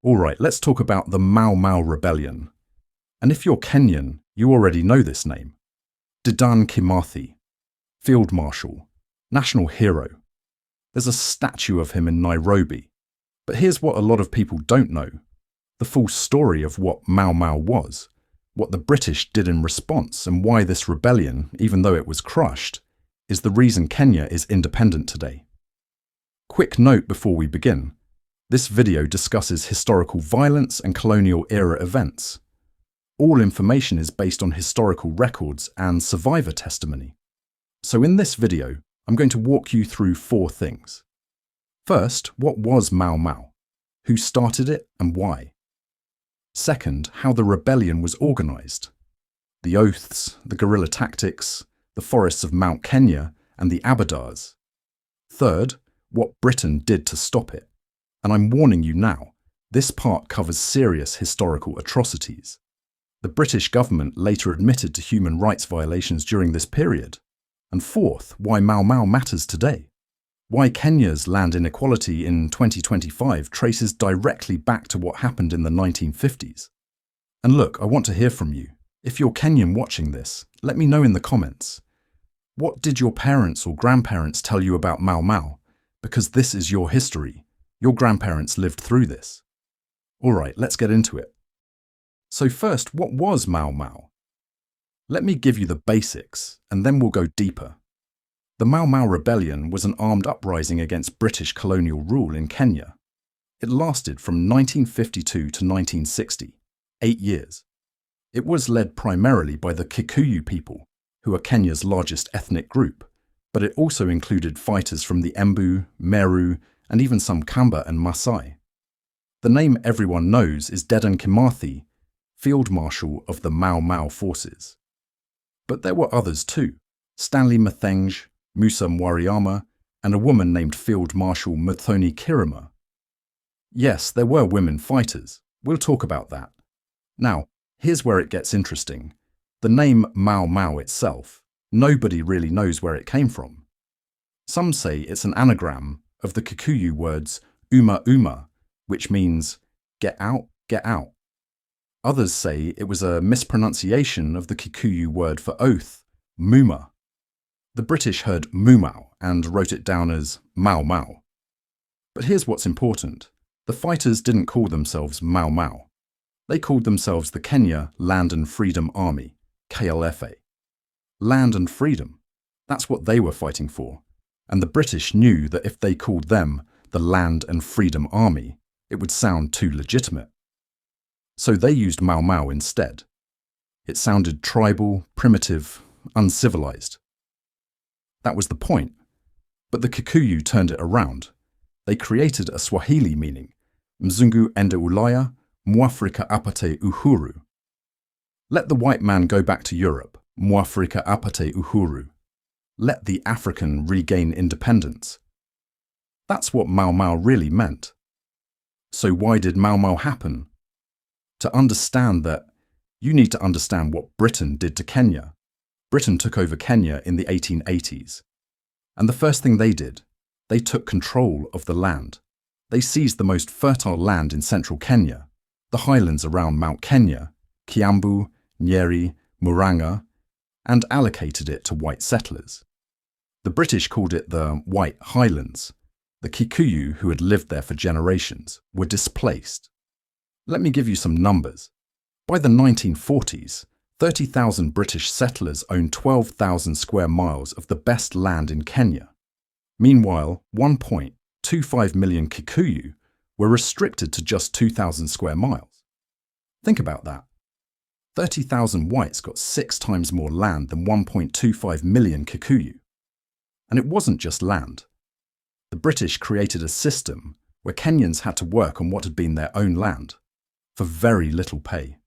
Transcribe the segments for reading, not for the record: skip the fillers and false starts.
Alright, let's talk about the Mau Mau Rebellion. And if you're Kenyan, you already know this name. Dedan Kimathi, Field Marshal, national hero. There's a statue of him in Nairobi. But here's what a lot of people don't know. The full story of what Mau Mau was, what the British did in response, and why this rebellion, even though it was crushed, is the reason Kenya is independent today. Quick note before we begin. This video discusses historical violence and colonial-era events. All information is based on historical records and survivor testimony. So in this video, I'm going to walk you through 4 things. First, what was Mau Mau? Who started it and why? Second, how the rebellion was organized. The oaths, the guerrilla tactics, the forests of Mount Kenya, and the Abadars. Third, what Britain did to stop it. And I'm warning you now, this part covers serious historical atrocities. The British government later admitted to human rights violations during this period. And fourth, why Mau Mau matters today. Why Kenya's land inequality in 2025 traces directly back to what happened in the 1950s. And look, I want to hear from you. If you're Kenyan watching this, let me know in the comments. What did your parents or grandparents tell you about Mau Mau? Because this is your history. Your grandparents lived through this. Alright, let's get into it. So first, what was Mau Mau? Let me give you the basics, and then we'll go deeper. The Mau Mau Rebellion was an armed uprising against British colonial rule in Kenya. It lasted from 1952 to 1960, 8 years. It was led primarily by the Kikuyu people, who are Kenya's largest ethnic group, but it also included fighters from the Embu, Meru, and even some Kamba and Maasai. The name everyone knows is Dedan Kimathi, Field Marshal of the Mau Mau forces. But there were others too: Stanley Mathenge, Musa Mwariyama, and a woman named Field Marshal Muthoni Kirima. Yes, there were women fighters. We'll talk about that. Now, here's where it gets interesting. The name Mau Mau itself, nobody really knows where it came from. Some say it's an anagram of the Kikuyu words uma uma, which means get out, get out. Others say it was a mispronunciation of the Kikuyu word for oath, muma. The British heard mumau and wrote it down as Mau Mau. But here's what's important. The fighters didn't call themselves Mau Mau. They called themselves the Kenya Land and Freedom Army, KLFA. Land and freedom. That's what they were fighting for. And the British knew that if they called them the Land and Freedom Army, it would sound too legitimate. So they used Mau Mau instead. It sounded tribal, primitive, uncivilized. That was the point. But the Kikuyu turned it around. They created a Swahili meaning, Mzungu ende Ulaya, Mwafrika apate uhuru. Let the white man go back to Europe, Mwafrika apate uhuru. Let the African regain independence. That's what Mau Mau really meant. So why did Mau Mau happen? To understand that, you need to understand what Britain did to Kenya. Britain took over Kenya in the 1880s. And the first thing they did, they took control of the land. They seized the most fertile land in central Kenya, the highlands around Mount Kenya, Kiambu, Nyeri, Murang'a, and allocated it to white settlers. The British called it the White Highlands. The Kikuyu, who had lived there for generations, were displaced. Let me give you some numbers. By the 1940s, 30,000 British settlers owned 12,000 square miles of the best land in Kenya. Meanwhile, 1.25 million Kikuyu were restricted to just 2,000 square miles. Think about that. 30,000 whites got 6 times more land than 1.25 million Kikuyu. And it wasn't just land. The British created a system where Kenyans had to work on what had been their own land, for very little pay.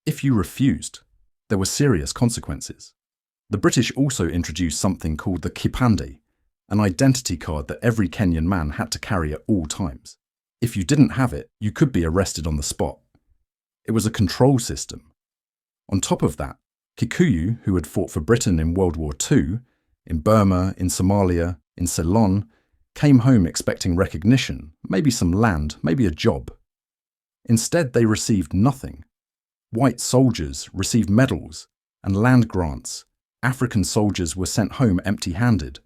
If you refused, there were serious consequences. The British also introduced something called the kipande, an identity card that every Kenyan man had to carry at all times. If you didn't have it, you could be arrested on the spot. It was a control system. On top of that, Kikuyu, who had fought for Britain in World War II, in Burma, in Somalia, in Ceylon, came home expecting recognition, maybe some land, maybe a job. Instead, they received nothing. White soldiers received medals and land grants. African soldiers were sent home empty-handed.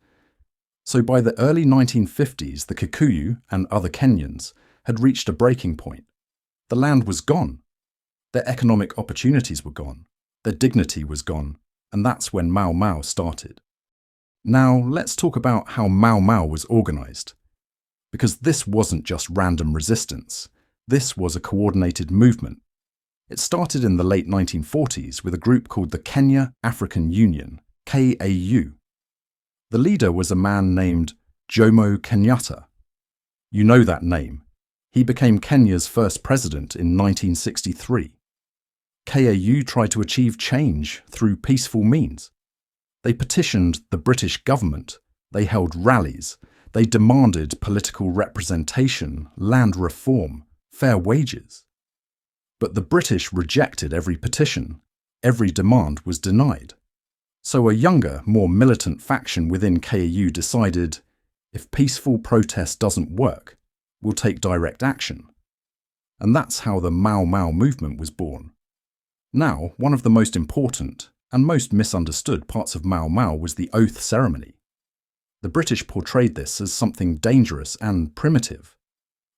So by the early 1950s, the Kikuyu and other Kenyans had reached a breaking point. The land was gone. Their economic opportunities were gone. Their dignity was gone. And that's when Mau Mau started. Now, let's talk about how Mau Mau was organized. Because this wasn't just random resistance. This was a coordinated movement. It started in the late 1940s with a group called the Kenya African Union, KAU. The leader was a man named Jomo Kenyatta. You know that name. He became Kenya's first president in 1963. KAU tried to achieve change through peaceful means. They petitioned the British government. They held rallies. They demanded political representation, land reform, fair wages. But the British rejected every petition. Every demand was denied. So a younger, more militant faction within KAU decided, if peaceful protest doesn't work, we'll take direct action. And that's how the Mau Mau movement was born. Now, one of the most important and most misunderstood parts of Mau Mau was the oath ceremony. The British portrayed this as something dangerous and primitive.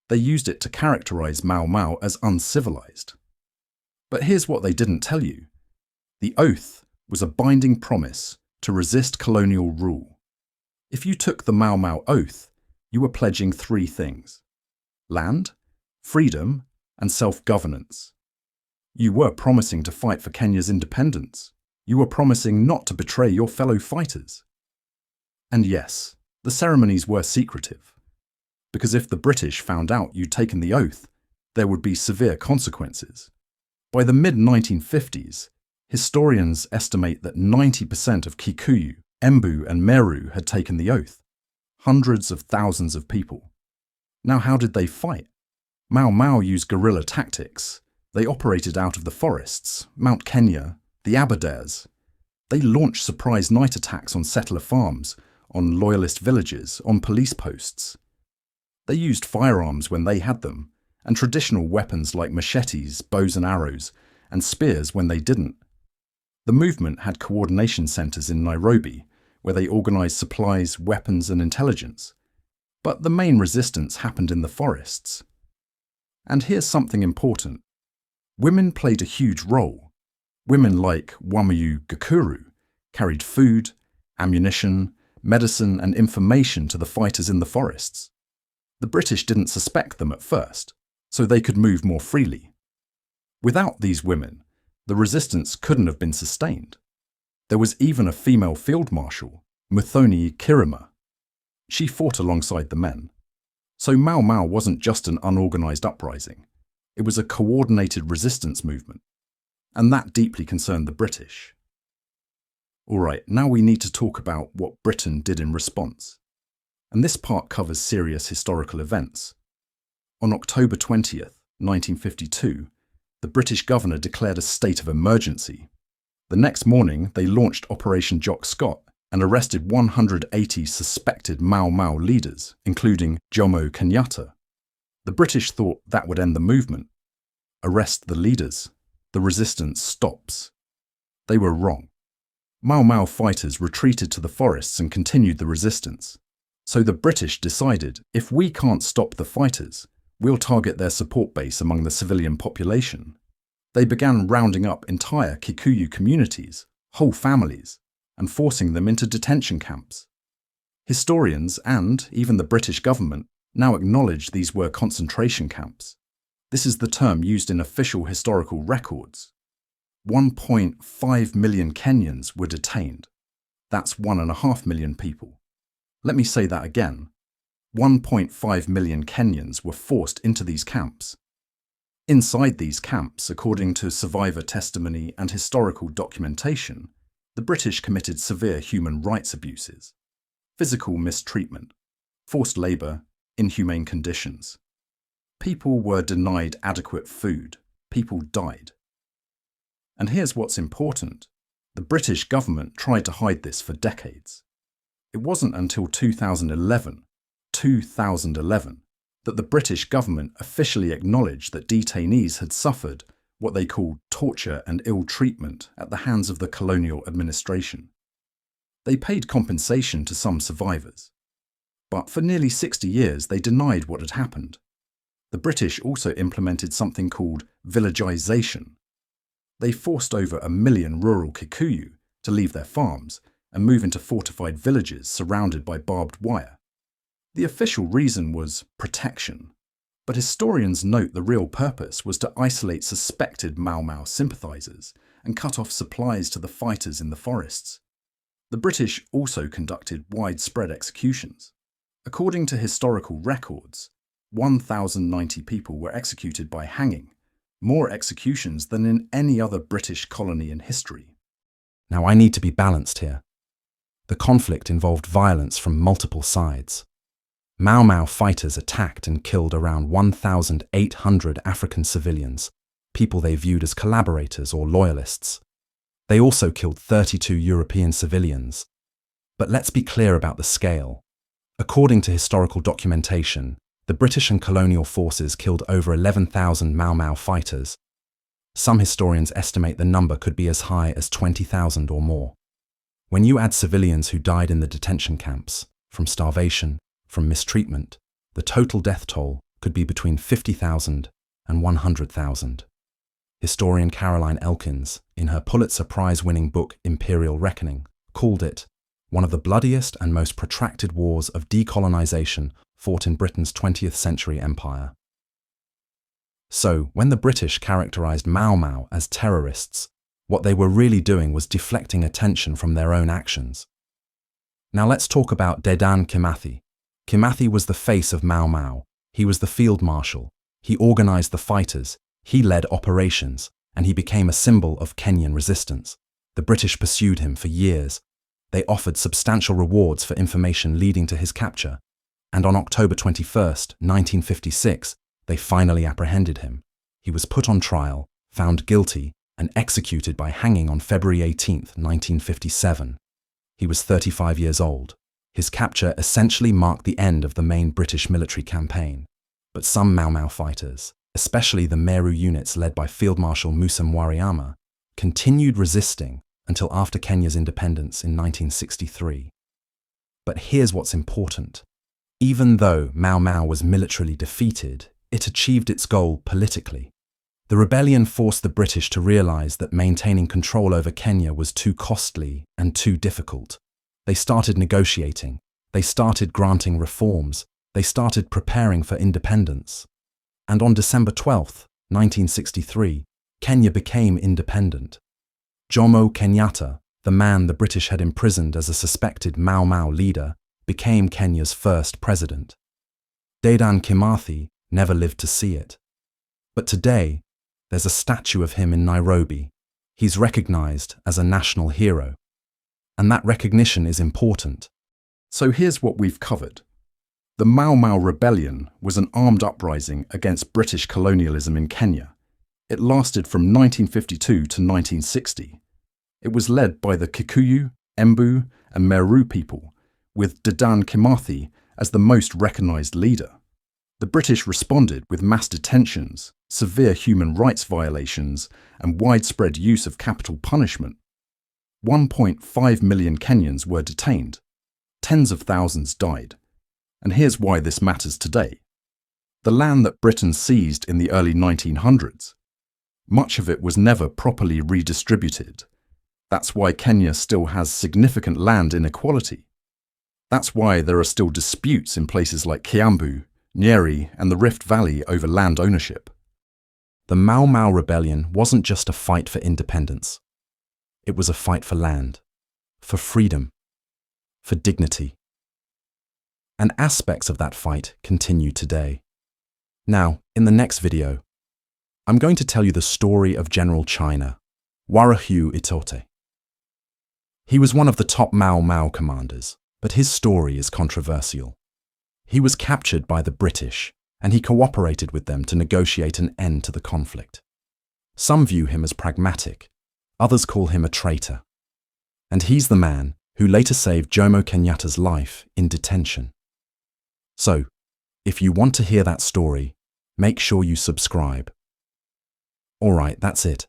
They used it to characterize Mau Mau as uncivilized. But here's what they didn't tell you. The oath was a binding promise to resist colonial rule. If you took the Mau Mau oath, you were pledging three things: land, freedom, and self-governance. You were promising to fight for Kenya's independence. You were promising not to betray your fellow fighters. And yes, the ceremonies were secretive. Because if the British found out you'd taken the oath, there would be severe consequences. By the mid-1950s, historians estimate that 90% of Kikuyu, Embu and Meru had taken the oath. Hundreds of thousands of people. Now how did they fight? Mau Mau used guerrilla tactics. They operated out of the forests, Mount Kenya, the Aberdares. They launched surprise night attacks on settler farms, on loyalist villages, on police posts. They used firearms when they had them, and traditional weapons like machetes, bows and arrows, and spears when they didn't. The movement had coordination centres in Nairobi, where they organised supplies, weapons and intelligence. But the main resistance happened in the forests. And here's something important. Women played a huge role. Women like Wamayu Gakuru carried food, ammunition, medicine and information to the fighters in the forests. The British didn't suspect them at first, so they could move more freely. Without these women, the resistance couldn't have been sustained. There was even a female Field Marshal, Muthoni Kirima. She fought alongside the men. So Mau Mau wasn't just an unorganised uprising. It was a coordinated resistance movement. And that deeply concerned the British. Alright, now we need to talk about what Britain did in response. And this part covers serious historical events. On October 20th, 1952, the British governor declared a state of emergency. The next morning, they launched Operation Jock Scott and arrested 180 suspected Mau Mau leaders, including Jomo Kenyatta. The British thought that would end the movement. Arrest the leaders. The resistance stops. They were wrong. Mau Mau fighters retreated to the forests and continued the resistance. So the British decided, if we can't stop the fighters, we'll target their support base among the civilian population. They began rounding up entire Kikuyu communities, whole families, and forcing them into detention camps. Historians and even the British government now acknowledge these were concentration camps. This is the term used in official historical records. 1.5 million Kenyans were detained. That's 1.5 million people. Let me say that again. 1.5 million Kenyans were forced into these camps. Inside these camps, according to survivor testimony and historical documentation, the British committed severe human rights abuses, physical mistreatment, forced labour, inhumane conditions. People were denied adequate food. People died. And here's what's important. The British government tried to hide this for decades. It wasn't until 2011, that the British government officially acknowledged that detainees had suffered what they called torture and ill treatment at the hands of the colonial administration. They paid compensation to some survivors, but for nearly 60 years they denied what had happened. The British also implemented something called villagisation. They forced over 1 million rural Kikuyu to leave their farms and move into fortified villages surrounded by barbed wire. The official reason was protection, but historians note the real purpose was to isolate suspected Mau Mau sympathisers and cut off supplies to the fighters in the forests. The British also conducted widespread executions. According to historical records, 1,090 people were executed by hanging, more executions than in any other British colony in history. Now, I need to be balanced here. The conflict involved violence from multiple sides. Mau Mau fighters attacked and killed around 1,800 African civilians, people they viewed as collaborators or loyalists. They also killed 32 European civilians. But let's be clear about the scale. According to historical documentation, the British and colonial forces killed over 11,000 Mau Mau fighters. Some historians estimate the number could be as high as 20,000 or more. When you add civilians who died in the detention camps, from starvation, from mistreatment, the total death toll could be between 50,000 and 100,000. Historian Caroline Elkins, in her Pulitzer Prize-winning book Imperial Reckoning, called it one of the bloodiest and most protracted wars of decolonization fought in Britain's 20th century empire. So, when the British characterized Mau Mau as terrorists, what they were really doing was deflecting attention from their own actions. Now let's talk about Dedan Kimathi. Kimathi was the face of Mau Mau. He was the field marshal. He organized the fighters. He led operations, and he became a symbol of Kenyan resistance. The British pursued him for years. They offered substantial rewards for information leading to his capture. And on October 21st, 1956, they finally apprehended him. He was put on trial, found guilty, and executed by hanging on February 18, 1957. He was 35 years old. His capture essentially marked the end of the main British military campaign. But some Mau Mau fighters, especially the Meru units led by Field Marshal Muthoni Kirima, continued resisting until after Kenya's independence in 1963. But here's what's important. Even though Mau Mau was militarily defeated, it achieved its goal politically. The rebellion forced the British to realize that maintaining control over Kenya was too costly and too difficult. They started negotiating. They started granting reforms. They started preparing for independence. And on December 12, 1963, Kenya became independent. Jomo Kenyatta, the man the British had imprisoned as a suspected Mau Mau leader, became Kenya's first president. Dedan Kimathi never lived to see it. But today, there's a statue of him in Nairobi. He's recognized as a national hero. And that recognition is important. So here's what we've covered. The Mau Mau Rebellion was an armed uprising against British colonialism in Kenya. It lasted from 1952 to 1960. It was led by the Kikuyu, Embu, and Meru people, with Dedan Kimathi as the most recognised leader. The British responded with mass detentions, severe human rights violations, and widespread use of capital punishment. 1.5 million Kenyans were detained. Tens of thousands died. And here's why this matters today. The land that Britain seized in the early 1900s, much of it was never properly redistributed. That's why Kenya still has significant land inequality. That's why there are still disputes in places like Kiambu, Nyeri, and the Rift Valley over land ownership. The Mau Mau Rebellion wasn't just a fight for independence. It was a fight for land, for freedom, for dignity. And aspects of that fight continue today. Now, in the next video, I'm going to tell you the story of General China, Warahue Itote. He was one of the top Mau Mau commanders, but his story is controversial. He was captured by the British, and he cooperated with them to negotiate an end to the conflict. Some view him as pragmatic, others call him a traitor. And he's the man who later saved Jomo Kenyatta's life in detention. So, If you want to hear that story, make sure you subscribe. Alright, that's it.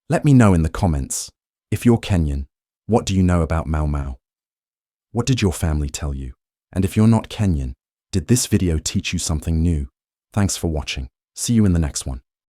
Let me know in the comments, if you're Kenyan, what do you know about Mau Mau? What did your family tell you? And if you're not Kenyan, did this video teach you something new? Thanks for watching. See you in the next one.